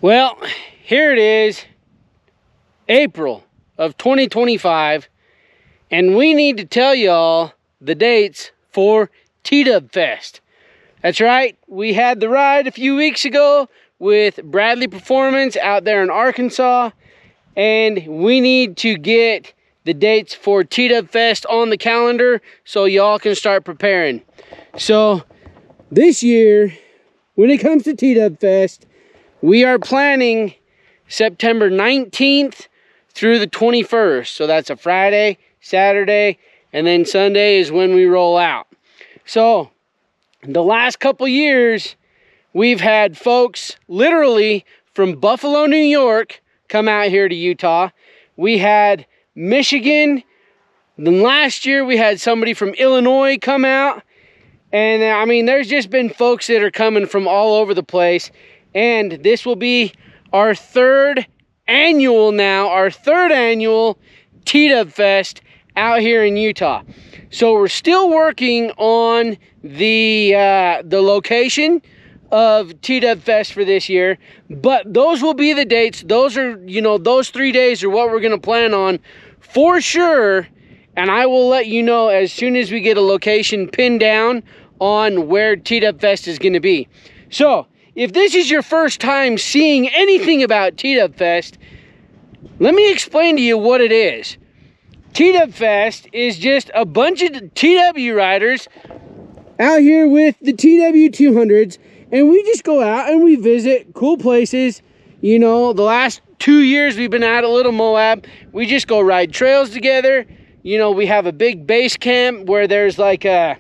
Well, here it is, April of 2025, and we need to tell y'all the dates for Tdub Fest. That's right, we had the ride a few weeks ago with Bradley Performance out there in Arkansas, and we need to get the dates for Tdub Fest on the calendar so y'all can start preparing. So this year, when it comes to Tdub Fest, we are planning September 19th through the 21st. So that's a Friday, Saturday, and then Sunday is when we roll out. So the last couple years, we've had folks literally from Buffalo, New York, come out here to Utah. We had Michigan. Then last year, we had somebody from Illinois come out. And I mean, there's just been folks that are coming from all over the place. And this will be our third annual Tdub Fest out here in Utah. So we're still working on the location of Tdub Fest for this year, but those will be the dates. Those are, those 3 days are what we're going to plan on for sure. And I will let you know as soon as we get a location pinned down on where Tdub Fest is going to be. So if this is your first time seeing anything about Tdub Fest, let me explain to you what it is. Tdub Fest is just a bunch of TW riders out here with the TW200s, and we just go out and we visit cool places. The last 2 years we've been out at Little Moab. We just go ride trails together. We have a big base camp where there's like a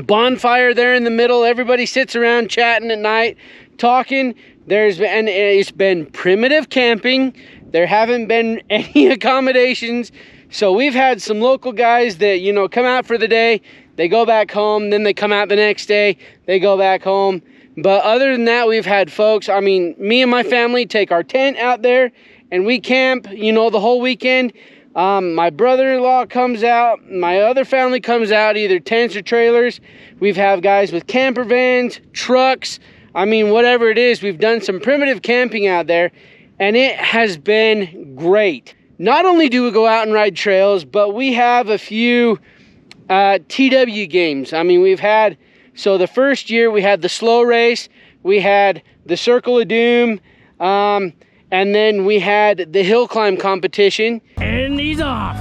bonfire there in the middle. Everybody sits around chatting at night, talking. And it's been primitive camping. There haven't been any accommodations. So we've had some local guys that, come out for the day. They go back home. Then they come out the next day. They go back home. But other than that, we've had folks, me and my family take our tent out there and we camp, the whole weekend. My brother-in-law comes out, my other family comes out, either tents or trailers. We've had guys with camper vans, trucks, whatever it is. We've done some primitive camping out there, and it has been great. Not only do we go out and ride trails, but we have a few TW games. We've had, so the first year we had the slow race, we had the Circle of Doom, and then we had the hill climb competition. And he's off.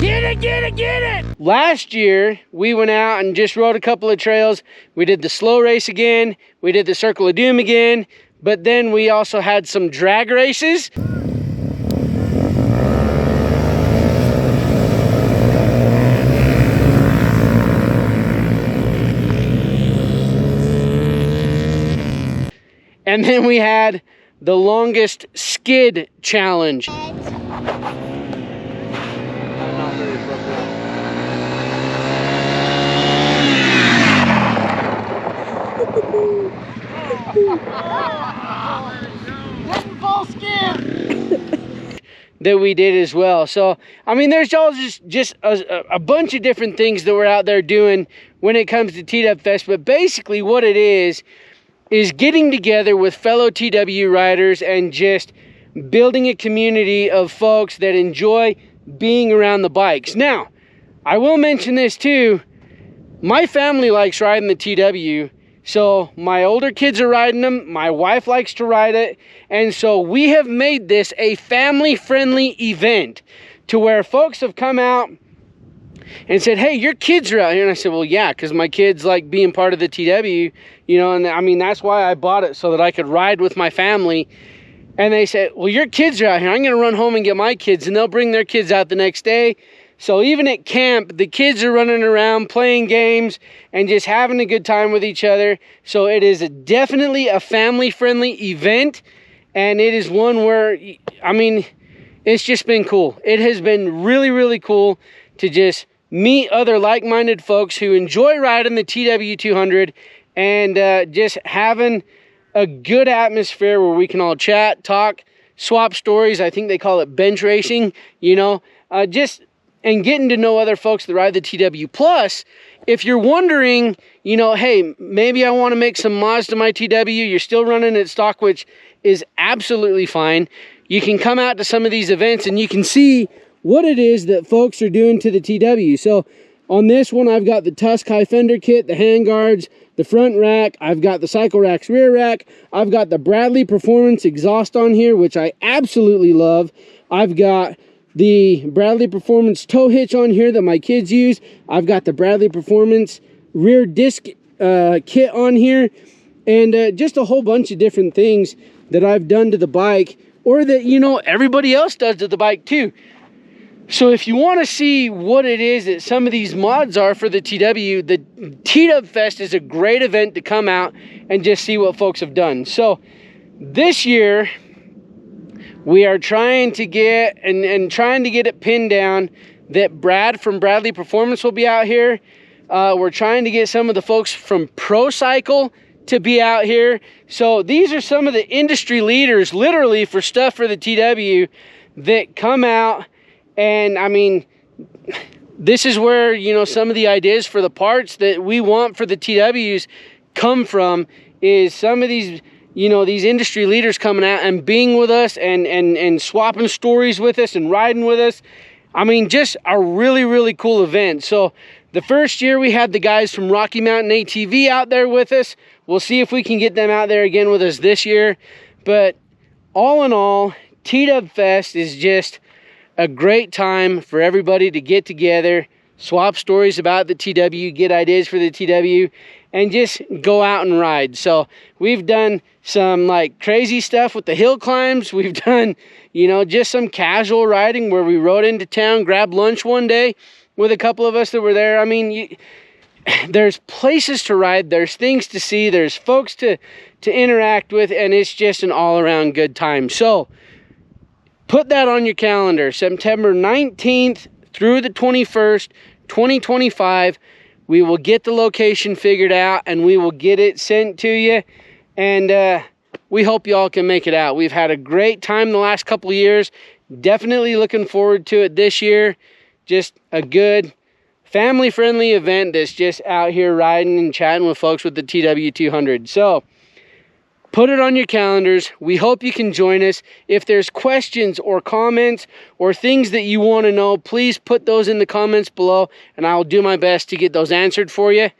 Get it, get it, get it! Last year, we went out and just rode a couple of trails. We did the slow race again. We did the Circle of Doom again. But then we also had some drag races. And then we had the longest skid challenge. That we did as well. So, there's all just a bunch of different things that we're out there doing when it comes to Tdub Fest. But basically what it is getting together with fellow TW riders and just building a community of folks that enjoy being around the bikes. Now, I will mention this too. My family likes riding the TW. So my older kids are riding them. My wife likes to ride it. And so we have made this a family-friendly event to where folks have come out and said, hey, your kids are out here. And I said, well, yeah, because my kids like being part of the TW, and that's why I bought it, so that I could ride with my family. And they said, well, your kids are out here. I'm going to run home and get my kids. And they'll bring their kids out the next day. So even at camp, the kids are running around playing games and just having a good time with each other. So it is definitely a family-friendly event. And it is one where, it's just been cool. It has been really, really cool to just meet other like-minded folks who enjoy riding the TW200 and just having a good atmosphere where we can all chat, talk, swap stories. I think they call it bench racing, and getting to know other folks that ride the TW. Plus, if you're wondering, you know, hey, maybe I want to make some mods to my TW, you're still running it stock, which is absolutely fine. You can come out to some of these events and you can see what it is that folks are doing to the TW. So on this one, I've got the Tusk high fender kit, the handguards, the front rack. I've got the Cycle Rack's rear rack. I've got the Bradley Performance exhaust on here, which I absolutely love. I've got the Bradley Performance tow hitch on here that my kids use. I've got the Bradley Performance rear disc kit on here, and just a whole bunch of different things that I've done to the bike, or that, you know, everybody else does to the bike too. So if you want to see what it is that some of these mods are for the TW, the Tdub Fest is a great event to come out and just see what folks have done. So this year, we are trying to get trying to get it pinned down that Brad from Bradley Performance will be out here. We're trying to get some of the folks from Pro Cycle to be out here. So these are some of the industry leaders, literally, for stuff for the TW that come out. And I mean, this is where, you know, some of the ideas for the parts that we want for the TWs come from, is some of these, you know, these industry leaders coming out and being with us and swapping stories with us and riding with us. I mean, just a really, really cool event. So the first year we had the guys from Rocky Mountain ATV out there with us. We'll see if we can get them out there again with us this year. But all in all, Tdub Fest is just a great time for everybody to get together, swap stories about the TW, get ideas for the TW, and just go out and ride. So we've done some like crazy stuff with the hill climbs. We've done, you know, just some casual riding where we rode into town, grabbed lunch one day with a couple of us that were there. I mean, there's places to ride, there's things to see, there's folks to interact with, and it's just an all-around good time. So put that on your calendar, September 19th through the 21st, 2025. We will get the location figured out and we will get it sent to you. And we hope y'all can make it out. We've had a great time the last couple of years. Definitely looking forward to it this year. Just a good family-friendly event that's just out here riding and chatting with folks with the TW200. So put it on your calendars. We hope you can join us. If there's questions or comments or things that you want to know, please put those in the comments below and I'll do my best to get those answered for you.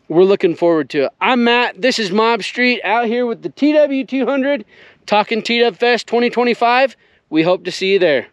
We're looking forward to it. I'm Matt. This is Mob Street out here with the TW200 talking Tdub Fest 2025. We hope to see you there.